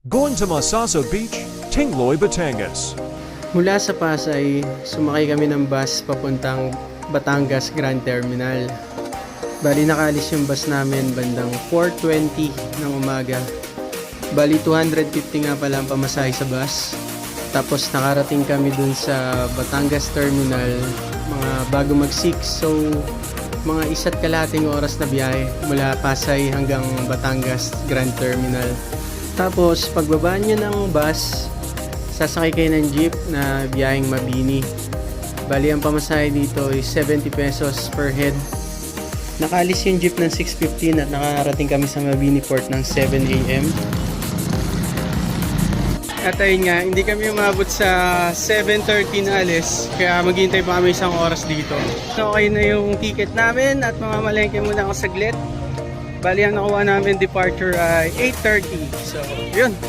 Going to Masaso Beach, Tingloy, Batangas. Mula sa Pasay, sumakay kami ng bus papuntang Batangas Grand Terminal. Bali nakaalis yung bus namin bandang 4:20 ng umaga. Bali 250 nga pala ang pamasahe sa bus. Tapos nakarating kami dun sa Batangas Terminal mga bago mag-6. So mga 1.5 oras na biyahe mula Pasay hanggang Batangas Grand Terminal. Tapos pagbaba nyo ng bus, sasakay kayo ng jeep na biyaheng Mabini. Bali ang pamasahe dito is 70 pesos per head. Nakaalis yung jeep ng 6:15 at nakarating kami sa Mabini Port ng 7 AM. At ayun nga, hindi kami umabot sa 7:30 na alis, kaya maghihintay pa kami isang oras dito. So okay na yung ticket namin at mamamalengke muna ako saglit. Bali ang nakuha namin departure ay 8:30. So yun.